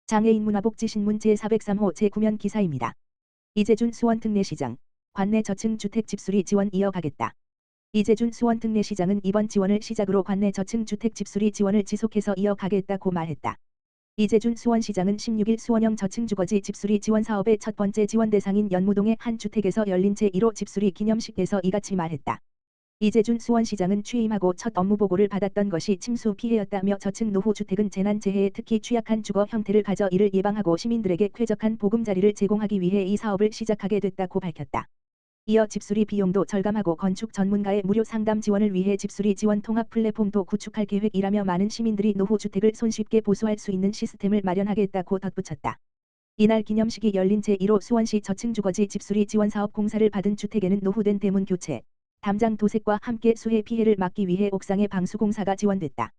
장애인 문화복지신문 제403호 제9면 기사입니다. 이재준 수원특례시장, 관내 저층 주택 집수리 지원 이어가겠다. 이재준 수원특례시장은 이번 지원을 시작으로 관내 저층 주택 집수리 지원을 지속해서 이어가겠다고 말했다. 이재준 수원시장은 16일 수원형 저층주거지 집수리 지원 사업의 첫 번째 지원 대상인 연무동의 한 주택에서 열린 제1호 집수리 기념식에서 이같이 말했다. 이재준 수원시장은 취임하고 첫 업무 보고를 받았던 것이 침수 피해였다며 저층 노후 주택은 재난재해에 특히 취약한 주거 형태를 가져 이를 예방하고 시민들에게 쾌적한 보금자리를 제공하기 위해 이 사업을 시작하게 됐다고 밝혔다. 이어 집수리 비용도 절감하고 건축 전문가의 무료 상담 지원을 위해 집수리 지원 통합 플랫폼도 구축할 계획이라며 많은 시민들이 노후 주택을 손쉽게 보수할 수 있는 시스템을 마련하겠다고 덧붙였다. 이날 기념식이 열린 제1호 수원시 저층주거지 집수리 지원 사업 공사를 받은 주택에는 노후된 대문 교체, 담장 도색과 함께 수해 피해를 막기 위해 옥상의 방수 공사가 지원됐다.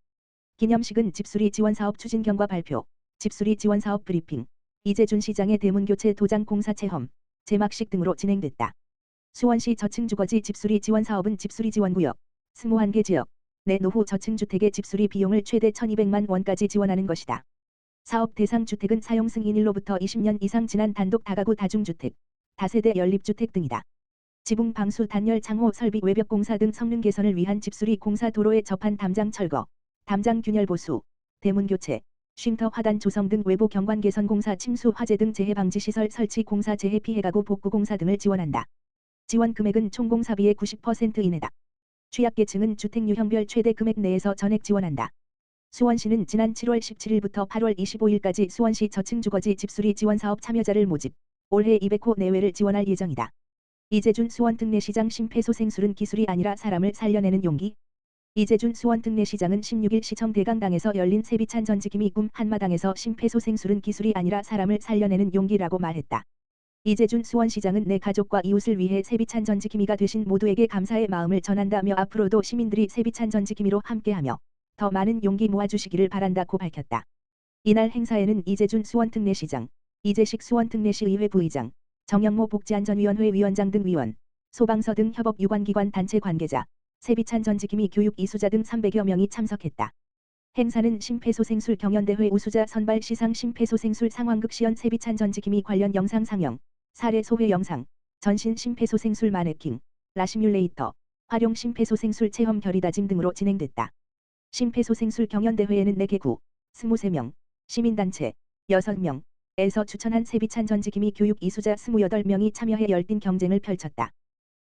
기념식은 집수리 지원 사업 추진경과 발표, 집수리 지원 사업 브리핑, 이재준 시장의 대문 교체 도장 공사 체험, 제막식 등으로 진행됐다. 수원시 저층주거지 집수리 지원 사업은 집수리 지원구역, 21개 지역 내 노후 저층주택의 집수리 비용을 최대 1,200만 원까지 지원하는 것이다. 사업 대상 주택은 사용 승인일로부터 20년 이상 지난 단독 다가구 다중주택, 다세대 연립주택 등이다. 지붕 방수 단열 창호 설비 외벽 공사 등 성능 개선을 위한 집수리 공사 도로에 접한 담장 철거, 담장 균열 보수, 대문 교체, 쉼터 화단 조성 등 외부 경관 개선 공사 침수 화재 등 재해 방지 시설 설치 공사 재해 피해 가구 복구 공사 등을 지원한다. 지원 금액은 총 공사비의 90% 이내다. 취약계층은 주택 유형별 최대 금액 내에서 전액 지원한다. 수원시는 지난 7월 17일부터 8월 25일까지 수원시 저층주거지 집수리 지원 사업 참여자를 모집, 올해 200호 내외를 지원할 예정이다. 이재준 수원특례시장 심폐소생술은 기술이 아니라 사람을 살려내는 용기. 이재준 수원특례시장은 16일 시청 대강당에서 열린 세비찬 전지기미 꿈 한마당에서 심폐소생술은 기술이 아니라 사람을 살려내는 용기라고 말했다. 이재준 수원시장은 내 가족과 이웃을 위해 세비찬 전지기미가 되신 모두에게 감사의 마음을 전한다며 앞으로도 시민들이 세비찬 전지기미로 함께하며 더 많은 용기 모아주시기를 바란다고 밝혔다. 이날 행사에는 이재준 수원특례시장, 이재식 수원특례시의회 부의장, 정영모 복지안전위원회 위원장 등 위원, 소방서 등 협업 유관기관 단체 관계자, 세비찬 전지기미 교육 이수자 등 300여 명이 참석했다. 행사는 심폐소생술 경연대회 우수자 선발 시상 심폐소생술 상황극 시연 세비찬 전지기미 관련 영상 상영, 사례 소회 영상, 전신 심폐소생술 마네킹, 라시뮬레이터, 활용 심폐소생술 체험 결의다짐 등으로 진행됐다. 심폐소생술 경연대회에는 4개구, 23명, 시민단체, 6명, 에서 추천한 세비찬 전지기미 교육 이수자 28명이 참여해 열띤 경쟁을 펼쳤다.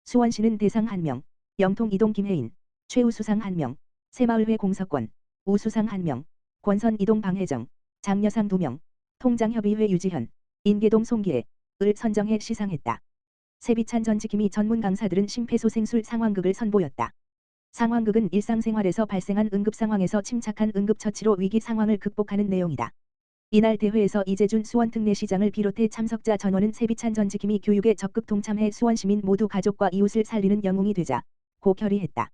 수원시는 대상 1명, 영통 이동 김혜인, 최우수상 1명, 새마을회 공석권, 우수상 1명, 권선 이동 방혜정, 장려상 2명, 통장협의회 유지현, 인계동 송기애, 을 선정해 시상했다. 세비찬 전지기미 전문 강사들은 심폐소생술 상황극을 선보였다. 상황극은 일상생활에서 발생한 응급 상황에서 침착한 응급처치로 위기 상황을 극복하는 내용이다. 이날 대회에서 이재준 수원특례시장을 비롯해 참석자 전원은 세비찬 전지기미 교육에 적극 동참해 수원시민 모두 가족과 이웃을 살리는 영웅이 되자 고 결의했다.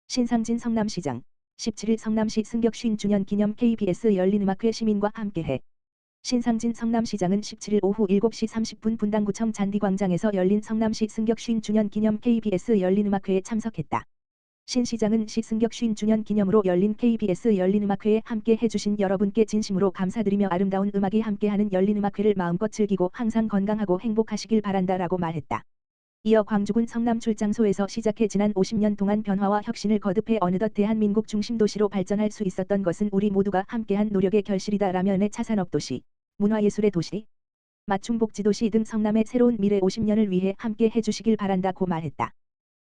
신상진 성남시장, 17일 성남시 승격 50주년 기념 KBS 열린음악회 시민과 함께해. 신상진 성남시장은 17일 오후 7시 30분 분당구청 잔디광장에서 열린 성남시 승격 50주년 기념 KBS 열린음악회에 참석했다. 신 시장은 시 승격 50주년 기념으로 열린 KBS 열린음악회에 함께 해주신 여러분께 진심으로 감사드리며 아름다운 음악이 함께하는 열린음악회를 마음껏 즐기고 항상 건강하고 행복하시길 바란다라고 말했다. 이어 광주군 성남 출장소에서 시작해 지난 50년 동안 변화와 혁신을 거듭해 어느덧 대한민국 중심도시로 발전할 수 있었던 것은 우리 모두가 함께한 노력의 결실이다라며 내 차산업도시, 문화예술의 도시, 맞춤복지도시 등 성남의 새로운 미래 50년을 위해 함께 해주시길 바란다고 말했다.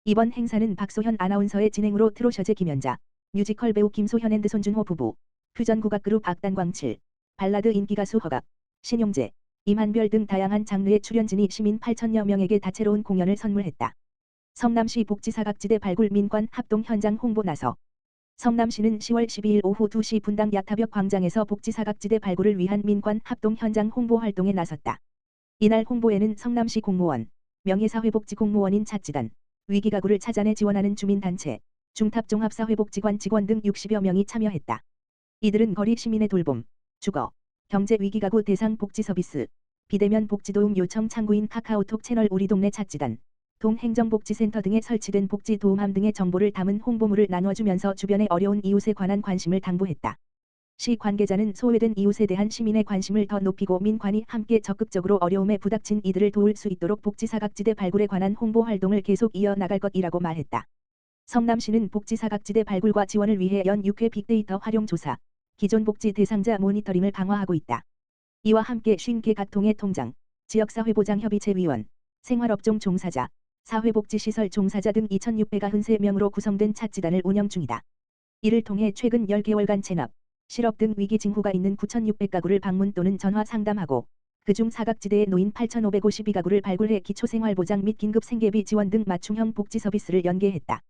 이번 행사는 박소현 아나운서의 진행으로 트롯여제 김연자, 뮤지컬 배우 김소현 앤드 손준호 부부, 퓨전 국악그룹 악단광칠, 발라드 인기가수 허각, 신용재, 임한별 등 다양한 장르의 출연진이 시민 8천여 명에게 다채로운 공연을 선물했다. 성남시 복지사각지대 발굴 민관 합동 현장 홍보 나서. 성남시는 10월 12일 오후 2시 분당 야타벽 광장에서 복지사각지대 발굴을 위한 민관 합동 현장 홍보 활동에 나섰다. 이날 홍보에는 성남시 공무원, 명예사회복지공무원인 찻지단, 위기가구를 찾아내 지원하는 주민단체, 중탑종합사회복지관 직원 등 60여 명이 참여했다. 이들은 거리 시민의 돌봄, 주거, 경제 위기가구 대상 복지서비스, 비대면 복지도움 요청 창구인 카카오톡 채널 우리 동네 찻지단, 동행정복지센터 등에 설치된 복지도움함 등의 정보를 담은 홍보물을 나눠주면서 주변의 어려운 이웃에 관한 관심을 당부했다. 시 관계자는 소외된 이웃에 대한 시민의 관심을 더 높이고 민관이 함께 적극적으로 어려움에 부닥친 이들을 도울 수 있도록 복지사각지대 발굴에 관한 홍보 활동을 계속 이어나갈 것이라고 말했다. 성남시는 복지사각지대 발굴과 지원을 위해 연 6회 빅데이터 활용 조사, 기존 복지 대상자 모니터링을 강화하고 있다. 이와 함께 50개 각 동의 통장, 지역사회보장협의체위원, 생활업종 종사자, 사회복지시설 종사자 등 2,693명으로 구성된 찻지단을 운영 중이다. 이를 통해 최근 10개월간 체납, 실업 등 위기 징후가 있는 9,600가구를 방문 또는 전화 상담하고 그중 사각지대에 놓인 8,552가구를 발굴해 기초생활보장 및 긴급생계비 지원 등 맞춤형 복지 서비스를 연계했다.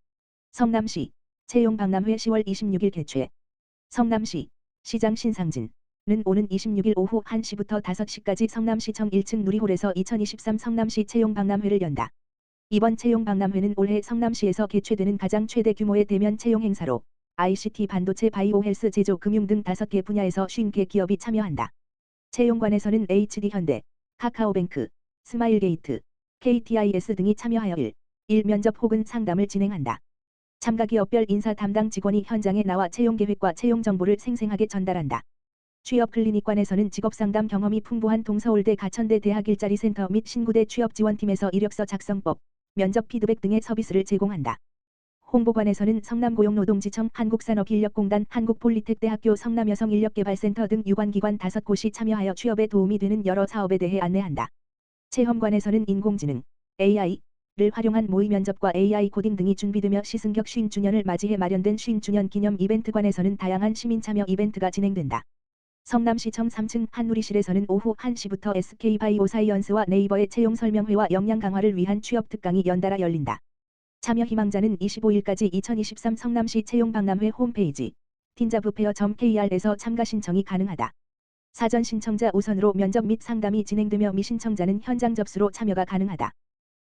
성남시 채용박람회 10월 26일 개최. 성남시 시장 신상진은 오는 26일 오후 1시부터 5시까지 성남시청 1층 누리홀에서 2023 성남시 채용박람회를 연다. 이번 채용박람회는 올해 성남시에서 개최되는 가장 최대 규모의 대면 채용 행사로 ICT, 반도체, 바이오, 헬스, 제조, 금융 등 5개 분야에서 50개 기업이 참여한다. 채용관에서는 HD현대, 카카오뱅크, 스마일게이트, KTIS 등이 참여하여 1 면접 혹은 상담을 진행한다. 참가 기업별 인사 담당 직원이 현장에 나와 채용 계획과 채용 정보를 생생하게 전달한다. 취업 클리닉관에서는 직업상담 경험이 풍부한 동서울대 가천대 대학 일자리 센터 및 신구대 취업지원팀에서 이력서 작성법, 면접 피드백 등의 서비스를 제공한다. 홍보관에서는 성남고용노동지청, 한국산업인력공단, 한국폴리텍대학교, 성남여성인력개발센터 등 유관기관 5곳이 참여하여 취업에 도움이 되는 여러 사업에 대해 안내한다. 체험관에서는 인공지능, AI를 활용한 모의 면접과 AI 코딩 등이 준비되며 시승격 50주년을 맞이해 마련된 50주년 기념 이벤트관에서는 다양한 시민 참여 이벤트가 진행된다. 성남시청 3층 한누리실에서는 오후 1시부터 SK바이오사이언스와 네이버의 채용 설명회와 역량 강화를 위한 취업 특강이 연달아 열린다. 참여 희망자는 25일까지 2023 성남시 채용박람회 홈페이지 tinjabufair.kr에서 참가 신청이 가능하다. 사전 신청자 우선으로 면접 및 상담이 진행되며 미신청자는 현장 접수로 참여가 가능하다.